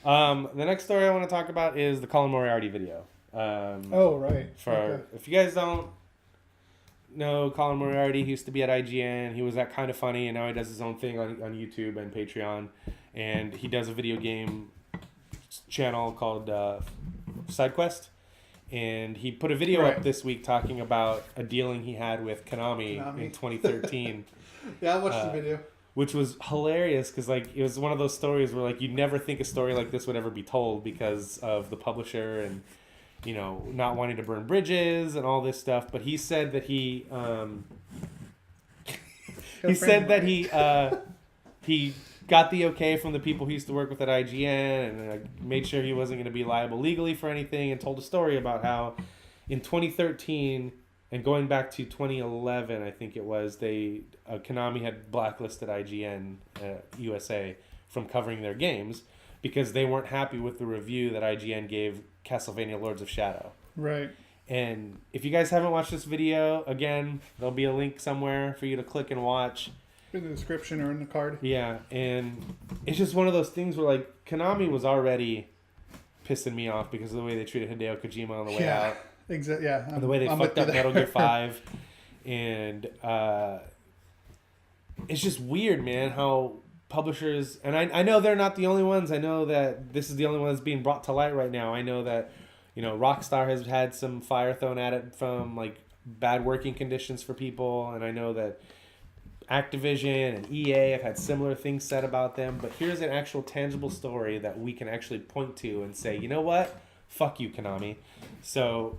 The next story I want to talk about is the Colin Moriarty video. Oh, right. If you guys don't know Colin Moriarty, he used to be at IGN. He was that kind of funny, and now he does his own thing on YouTube and Patreon. And he does a video game channel called SideQuest. And he put a video up this week talking about a dealing he had with Konami. In 2013. Yeah, I watched the video. Which was hilarious because like it was one of those stories where like you'd never think a story like this would ever be told because of the publisher and not wanting to burn bridges and all this stuff. But he said that he he got the okay from the people he used to work with at IGN and made sure he wasn't going to be liable legally for anything, and told a story about how in 2013 and going back to 2011, I think it was, Konami had blacklisted IGN USA from covering their games because they weren't happy with the review that IGN gave Castlevania Lords of Shadow. Right. And if you guys haven't watched this video, again, there'll be a link somewhere for you to click and watch. In the description or in the card. Yeah, and it's just one of those things where, like, Konami was already pissing me off because of the way they treated Hideo Kojima on the way out. Exactly. Yeah. And the way they fucked up Metal Gear 5. And it's just weird, man, how publishers... And I know they're not the only ones. I know that this is the only one that's being brought to light right now. I know that, Rockstar has had some fire thrown at it from, like, bad working conditions for people. And I know that Activision and EA have had similar things said about them, but here's an actual tangible story that we can actually point to and say, you know what? Fuck you, Konami. So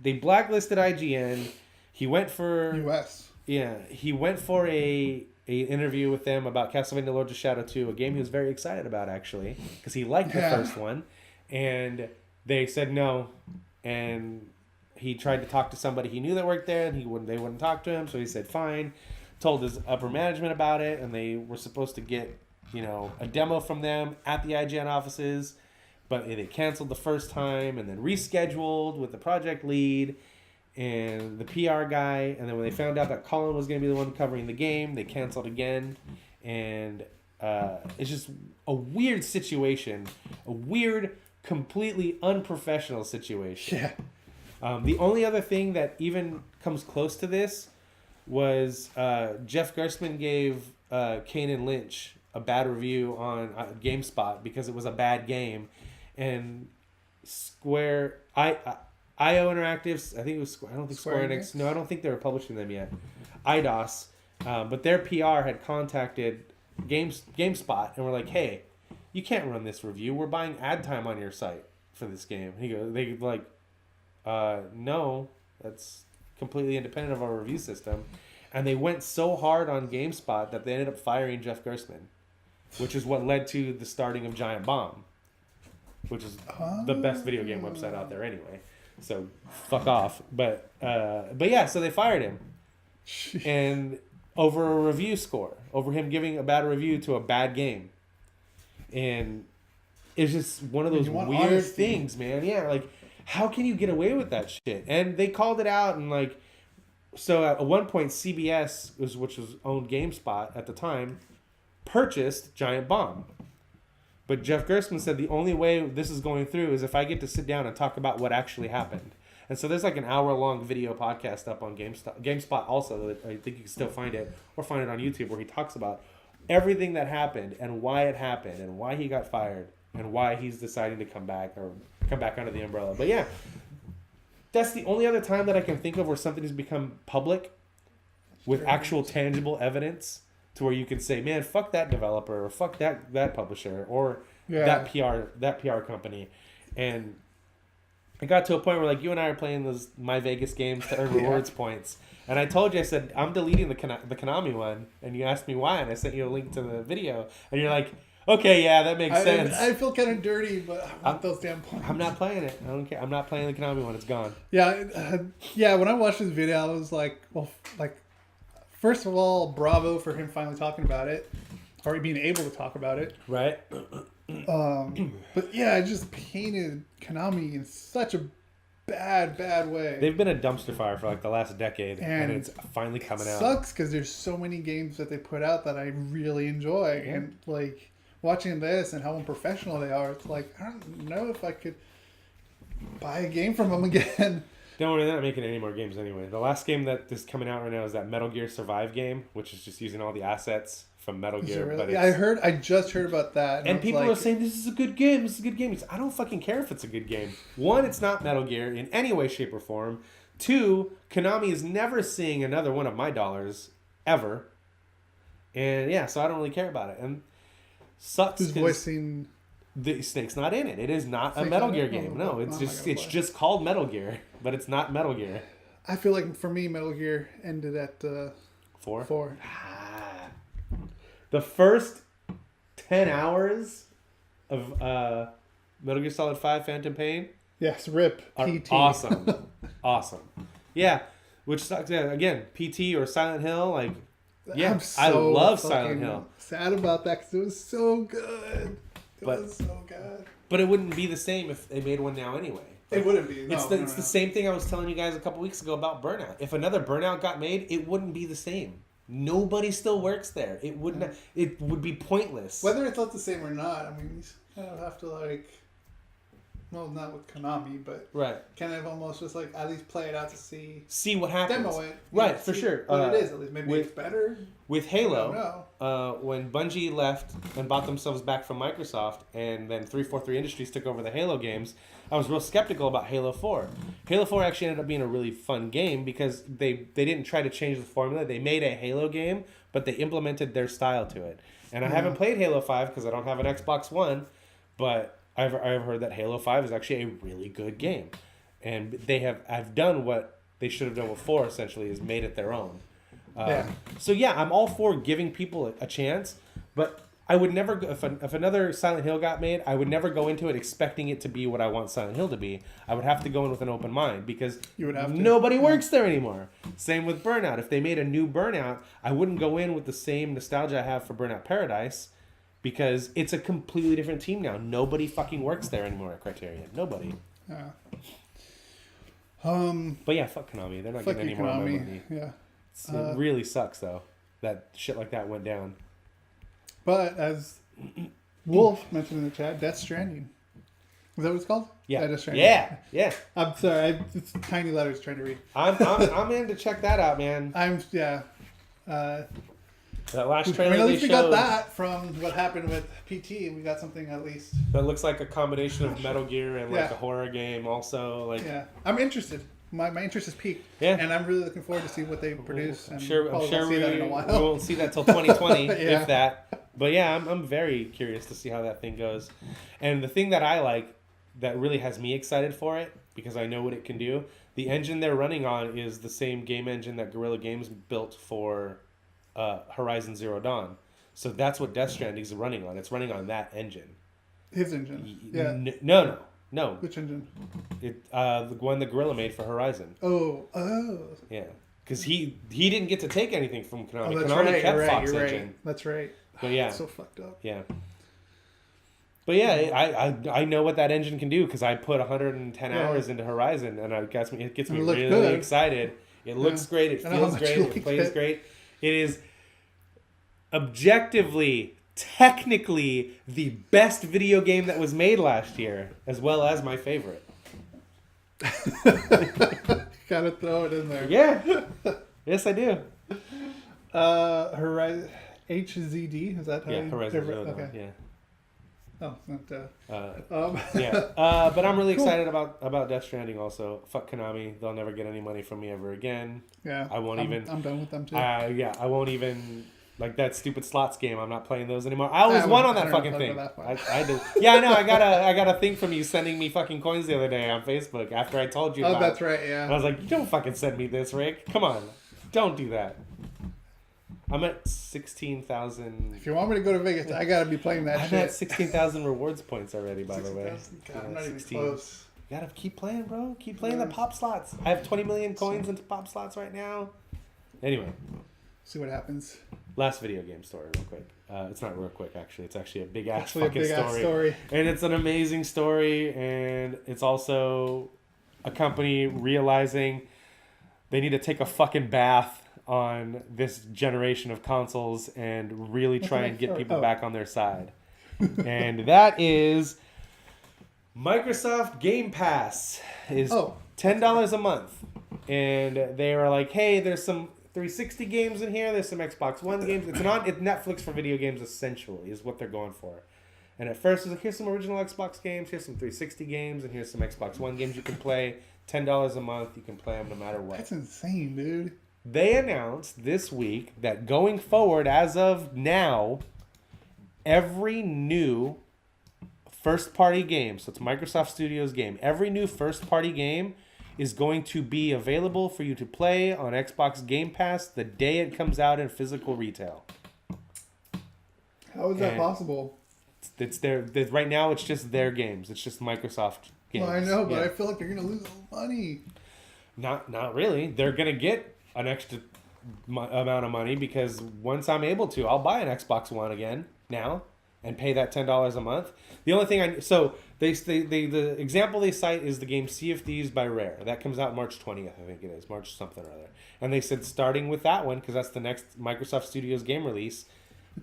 they blacklisted IGN. He went for US. Yeah, he went for a interview with them about Castlevania Lords of Shadow 2, a game he was very excited about actually, because he liked the first one, and they said no, and he tried to talk to somebody he knew that worked there, and they wouldn't talk to him, so he said fine, told his upper management about it, and they were supposed to get, a demo from them at the IGN offices, but they canceled the first time and then rescheduled with the project lead and the PR guy, and then when they found out that Colin was going to be the one covering the game, they canceled again, and it's just a weird situation, a weird, completely unprofessional situation. Yeah. The only other thing that even comes close to this was Jeff Gerstmann gave Kane and Lynch a bad review on GameSpot because it was a bad game, and IO Interactive, I think it was I don't think Square Enix. No, I don't think they were publishing them yet. IDOS, but their PR had contacted GameSpot and were like, "Hey, you can't run this review. We're buying ad time on your site for this game." They like. No, that's completely independent of our review system. And they went so hard on GameSpot that they ended up firing Jeff Gerstmann, which is what led to the starting of Giant Bomb, which is the best video game website out there anyway. So fuck off. But yeah, so they fired him. And over a review score, over him giving a bad review to a bad game. And it's just one of those weird things, man. Yeah, like, how can you get away with that shit? And they called it out, and like, so at one point, CBS, which was owned GameSpot at the time, purchased Giant Bomb. But Jeff Gerstmann said the only way this is going through is if I get to sit down and talk about what actually happened. And so there's like an hour-long video podcast up on GameSpot also. That I think you can still find it, or find it on YouTube, where he talks about everything that happened and why it happened and why he got fired and why he's deciding to come back under the umbrella. But yeah, that's the only other time that I can think of where something has become public with actual tangible evidence to where you can say, man, fuck that developer, or fuck that publisher, or that PR company. And it got to a point where, like, you and I are playing those My Vegas games to earn rewards points. And I told you, I said, I'm deleting the Konami one. And you asked me why, and I sent you a link to the video. And you're like, okay, yeah, that makes sense. I feel kind of dirty, but I want those damn points. I'm not playing it. I don't care. I'm not playing the Konami one. It's gone. Yeah, when I watched this video, I was like, well, like, first of all, bravo for him finally talking about it, or being able to talk about it. Right. But yeah, it just painted Konami in such a bad way. They've been a dumpster fire for like the last decade, and it's finally coming out. It sucks because there's so many games that they put out that I really enjoy, and like watching this and how unprofessional they are, it's like, I don't know if I could buy a game from them again. Don't worry, they're not making any more games anyway. The last game that is coming out right now is that Metal Gear Survive game, which is just using all the assets from Metal Gear. Really? But Yeah, I just heard about that. And people are saying, this is a good game, this is a good game. I don't fucking care if it's a good game. One, it's not Metal Gear in any way, shape, or form. Two, Konami is never seeing another one of my dollars, ever. And yeah, so I don't really care about it. And sucks. Who's voicing... The Snake's not in it. It is not a Metal Gear game. No, it's just called Metal Gear, but it's not Metal Gear. I feel like for me, Metal Gear ended at 4. 4. The first 10 hours of Metal Gear Solid 5 Phantom Pain. Yes, RIP PT. Awesome, awesome. Yeah, which sucks. Yeah, again, PT or Silent Hill, like yeah, I love Silent Hill. Sad about that because it was so good. It was so good. But it wouldn't be the same if they made one now anyway. It wouldn't be. No, it's the same thing I was telling you guys a couple weeks ago about Burnout. If another Burnout got made, it wouldn't be the same. Nobody still works there. It wouldn't. It would be pointless. Whether it's not the same or not, I mean, you kind of have to like. Well, not with Konami, but right. Kind of almost just like at least play it out to see what happens. Demo it, right, for sure. What it is, at least maybe it's better. With Halo, when Bungie left and bought themselves back from Microsoft, and then 343 Industries took over the Halo games, I was real skeptical about Halo 4. Halo 4 actually ended up being a really fun game because they didn't try to change the formula. They made a Halo game, but they implemented their style to it. And I haven't played Halo 5 because I don't have an Xbox One, but I've heard that Halo 5 is actually a really good game. And I've done what they should have done with 4, essentially, is made it their own. So yeah, I'm all for giving people a chance, but I would never, if another Silent Hill got made, I would never go into it expecting it to be what I want Silent Hill to be. I would have to go in with an open mind because nobody works there anymore. Same with Burnout. If they made a new Burnout, I wouldn't go in with the same nostalgia I have for Burnout Paradise because it's a completely different team now. Nobody fucking works there anymore at Criterion. Nobody. Yeah. But yeah, fuck Konami. They're not getting any more of my money. Yeah. It really sucks though that shit like that went down. But as Wolf mentioned in the chat, Death Stranding. Is that what it's called? Yeah. Death Stranding. Yeah. I'm sorry. It's tiny letters trying to read. I'm in to check that out, man. That last trailer at least they we showed, got that from what happened with PT. We got something at least. That looks like a combination of Metal Gear and like a horror game also. Like I'm interested. My interest is peaked. Yeah. And I'm really looking forward to see what they produce. I'm sure we won't see that till 2020, if that. But yeah, I'm very curious to see how that thing goes. And the thing that I like that really has me excited for it, because I know what it can do, the engine they're running on is the same game engine that Guerrilla Games built for Horizon Zero Dawn. So that's what Death Stranding is running on. It's running on that engine. His engine? Yeah. No. Which engine? The one that Guerrilla made for Horizon. Oh. Yeah. Because he didn't get to take anything from Konami. That's Konami right, kept Fox you're engine. Right. That's right. But yeah. That's so fucked up. Yeah. But yeah, I know what that engine can do because I put 110 hours into Horizon and it gets me really excited. It looks great. It feels great. It plays great. It is objectively, technically, the best video game that was made last year, as well as my favorite. Gotta throw it in there. Yeah. Yes, I do. Horizon HZD, is that how you... Horizon Zero Dawn, okay. Yeah. Oh, not yeah. But I'm really excited about Death Stranding also. Fuck Konami. They'll never get any money from me ever again. Yeah. I'm done with them too. I won't even... Like that stupid slots game, I'm not playing those anymore. I always won on that fucking thing. I did. Yeah, I know. I got a thing from you sending me fucking coins the other day on Facebook after I told you. Oh, that's right. Yeah. And I was like, you don't fucking send me this, Rick. Come on, don't do that. I'm at 16,000. If you want me to go to Vegas, I gotta be playing that shit. I'm at 16,000 rewards points already, by the way. God, I'm not even close. You gotta keep playing, bro. Keep playing the pop slots. I have 20 million coins into pop slots right now. Anyway. See what happens. Last video game story, real quick. It's not real quick, actually. It's actually a big-ass story. And it's an amazing story, and it's also a company realizing they need to take a fucking bath on this generation of consoles and really try and get people back on their side. And that is Microsoft Game Pass is $10 a month. And they were like, hey, there's some 360 games in here. There's some Xbox One games. It's Netflix for video games, essentially, is what they're going for. And at first, it was like, here's some original Xbox games. Here's some 360 games. And here's some Xbox One games you can play. $10 a month. You can play them no matter what. That's insane, dude. They announced this week that going forward, as of now, every new first-party game, so it's Microsoft Studios game, every new first-party game is going to be available for you to play on Xbox Game Pass the day it comes out in physical retail. How is that possible? It's their right now. It's just their games. It's just Microsoft games. Well, I know, but I feel like they're gonna lose all money. Not really. They're gonna get an extra amount of money because once I'm able to, I'll buy an Xbox One again now and pay that $10 a month. The only thing the example they cite is the game Sea of Thieves by Rare. That comes out March 20th, I think it is, March something or other. And they said starting with that one, because that's the next Microsoft Studios game release,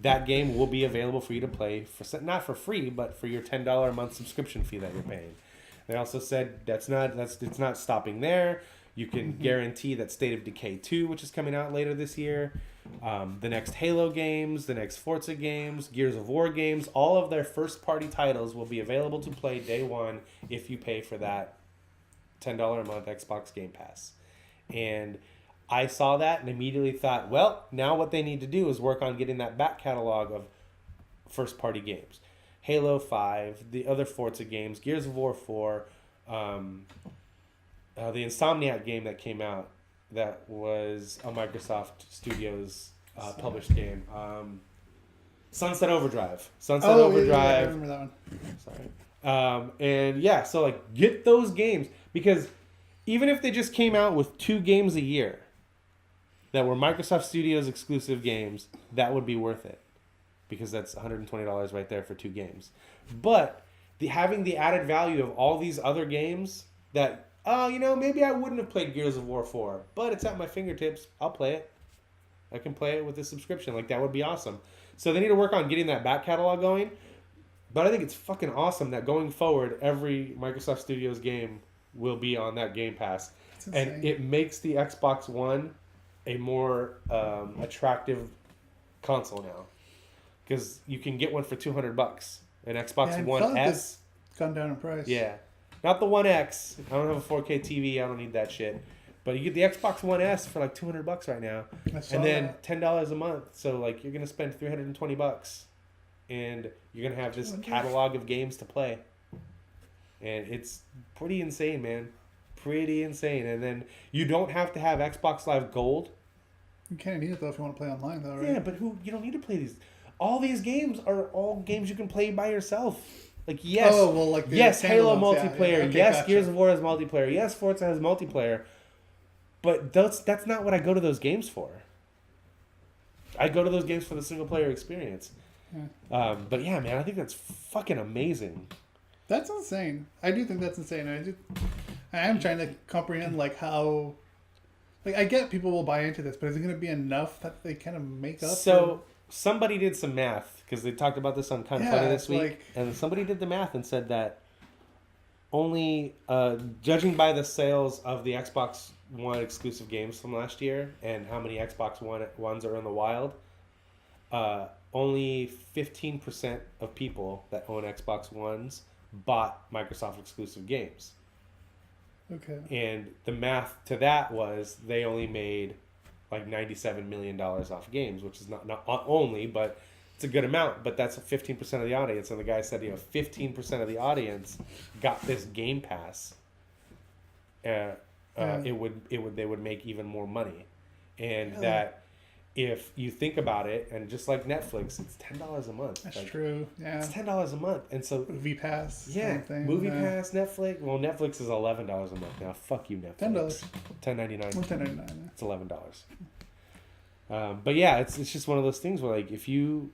that game will be available for you to play for not for free, but for your $10 a month subscription fee that you're paying. They also said it's not stopping there. You can guarantee that State of Decay 2, which is coming out later this year, the next Halo games, the next Forza games, Gears of War games, all of their first-party titles will be available to play day one if you pay for that $10 a month Xbox Game Pass. And I saw that and immediately thought, well, now what they need to do is work on getting that back catalog of first-party games. Halo 5, the other Forza games, Gears of War 4, the Insomniac game that came out that was a Microsoft Studios published game. Sunset Overdrive. Overdrive. Yeah, I remember that one. Sorry. And yeah, so like get those games because even if they just came out with 2 games a year that were Microsoft Studios exclusive games, that would be worth it because that's $120 right there for 2 games. But having the added value of all these other games that maybe I wouldn't have played Gears of War 4, but it's at my fingertips. I'll play it. I can play it with a subscription. Like, that would be awesome. So they need to work on getting that back catalog going. But I think it's fucking awesome that going forward, every Microsoft Studios game will be on that Game Pass. And it makes the Xbox One a more attractive console now. Because you can get one for $200. An Xbox One S. Gone down in price. Yeah. Not the One X. I don't have a 4K TV. I don't need that shit. But you get the Xbox One S for like $200 right now. And then $10 a month. So like you're going to spend $320. And you're going to have this catalog of games to play. And it's pretty insane, man. Pretty insane. And then you don't have to have Xbox Live Gold. You kind of need it though if you want to play online though, right? Yeah, but you don't need to play these. All these games are all games you can play by yourself. Like, yes, Halo multiplayer. Yeah. Okay, yes, gotcha. Gears of War has multiplayer. Yes, Forza has multiplayer. But that's not what I go to those games for. I go to those games for the single-player experience. Yeah. But yeah, man, I think that's fucking amazing. That's insane. I do think that's insane. I am trying to comprehend, like, how... Like, I get people will buy into this, but is it going to be enough that they kind of make up? So, somebody did some math. Because they talked about this on Kind of Funny this week. And somebody did the math and said that only, judging by the sales of the Xbox One exclusive games from last year and how many Xbox Ones are in the wild, only 15% of people that own Xbox Ones bought Microsoft exclusive games. Okay. And the math to that was they only made like $97 million off games, which is not only, but... It's a good amount, but that's 15% of the audience. And the guy said, 15% of the audience got this Game Pass. They would make even more money, and that if you think about it, and just like Netflix, it's $10 a month. That's true. Yeah, it's $10 a month, and so Movie Pass. Yeah, Movie Pass, Netflix. Well, Netflix is $11 a month now. Fuck you, Netflix. $10.99. $10.99. It's $11. But yeah, it's just one of those things where like if you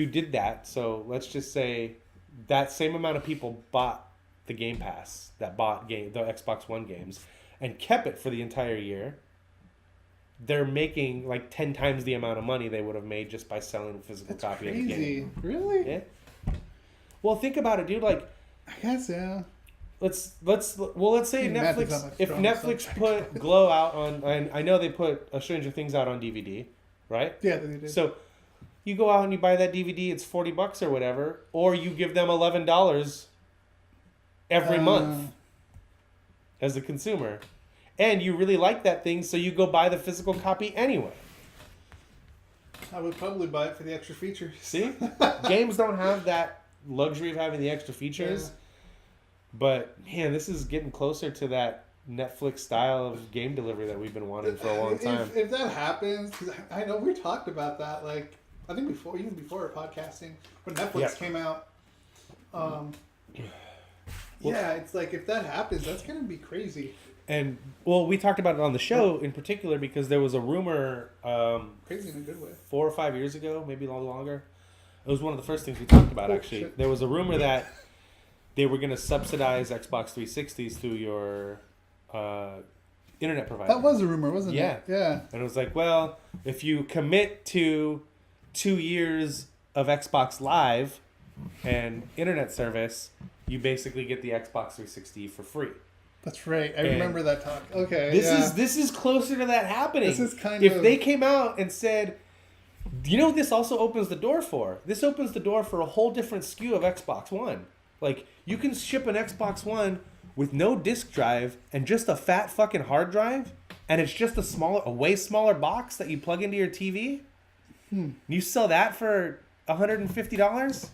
did that, so let's just say that same amount of people bought the Game Pass, the Xbox One games, and kept it for the entire year, they're making like 10 times the amount of money they would have made just by selling a physical That's copy crazy. of the game. Really? Yeah. Well, think about it, dude. Like, I guess, yeah. let's say Matt is Netflix. on my If strong Netflix subject. put Glow out on, and I know they put Stranger Things out on DVD, right? Yeah, they did. So you go out and you buy that DVD. It's $40 or whatever, or you give them $11 every month as a consumer, and you really like that thing, so you go buy the physical copy anyway. I would probably buy it for the extra features. See, games don't have that luxury of having the extra features. Yeah. But man, this is getting closer to that Netflix style of game delivery that we've been wanting for a long time. If that happens, because I know we talked about that, like I think even before our podcasting, when Netflix came out. Yeah, it's like if that happens, that's gonna be crazy. And well, we talked about it on the show in particular because there was a rumor Crazy in a good way. 4 or 5 years ago, maybe a little longer. It was one of the first things we talked about. Actually, shit. there was a rumor that they were going to subsidize Xbox 360s through your internet provider. That was a rumor, wasn't Yeah. it? Yeah. And it was like, well, if you commit to 2 years of Xbox Live and internet service, you basically get the Xbox 360 for free. That's right. I remember that talk. Okay. This is closer to that happening. This is kind if of... they came out and said, you know what this also opens the door for? This opens the door for a whole different SKU of Xbox One. Like, you can ship an Xbox One with no disc drive and just a fat fucking hard drive, and it's just a way smaller box that you plug into your TV. You sell that for $150?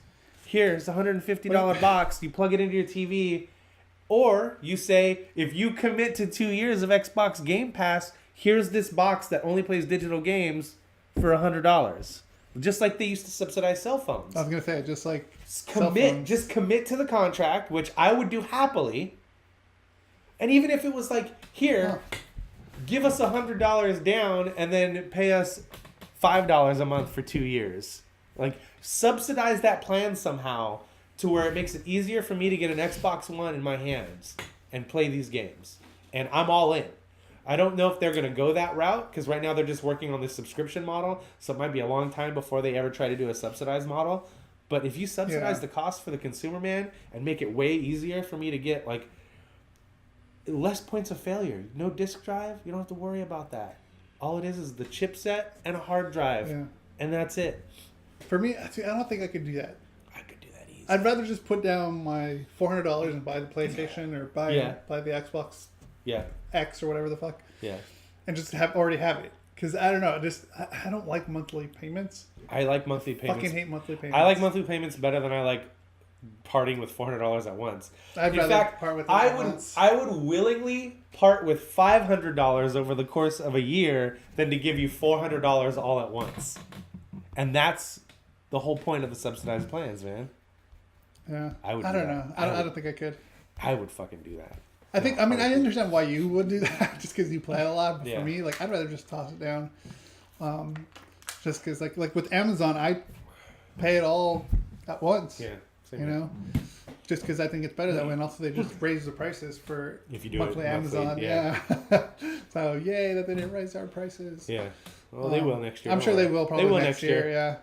Here's a $150 box. You plug it into your TV. Or you say, if you commit to 2 years of Xbox Game Pass, here's this box that only plays digital games for $100. Just like they used to subsidize cell phones. I was going to say, just like Just commit to the contract, which I would do happily. And even if it was like, here, give us $100 down and then pay us $5 a month for 2 years. Like, subsidize that plan somehow to where it makes it easier for me to get an Xbox One in my hands and play these games. And I'm all in. I don't know if they're going to go that route, because right now they're just working on this subscription model, so it might be a long time before they ever try to do a subsidized model. But if you subsidize the cost for the consumer, man, and make it way easier for me to get, like, less points of failure. No disk drive, you don't have to worry about that. All it is the chipset and a hard drive. Yeah. And that's it. For me, I don't think I could do that. I could do that easy. I'd rather just put down my $400 and buy the PlayStation or buy the Xbox X or whatever the fuck. Yeah. And just already have it. Because I don't know, I don't like monthly payments. I like monthly payments. Fucking hate monthly payments. I like monthly payments better than I like parting with $400 at once. I'd rather part with I would willingly part with $500 over the course of a year than to give you $400 all at once. And that's the whole point of the subsidized plans, man. Yeah. I don't know. I don't think I could. I would fucking do that. I understand why you would do that, just because you play it a lot. But for me, like, I'd rather just toss it down. Just because, like with Amazon, I pay it all at once. Yeah. You know? Just because I think it's better that way. And also, they just raise the prices for monthly Amazon. Yeah. So, yay that they didn't raise our prices. Yeah. Well, they will next year. I'm sure they will probably next year. Yeah.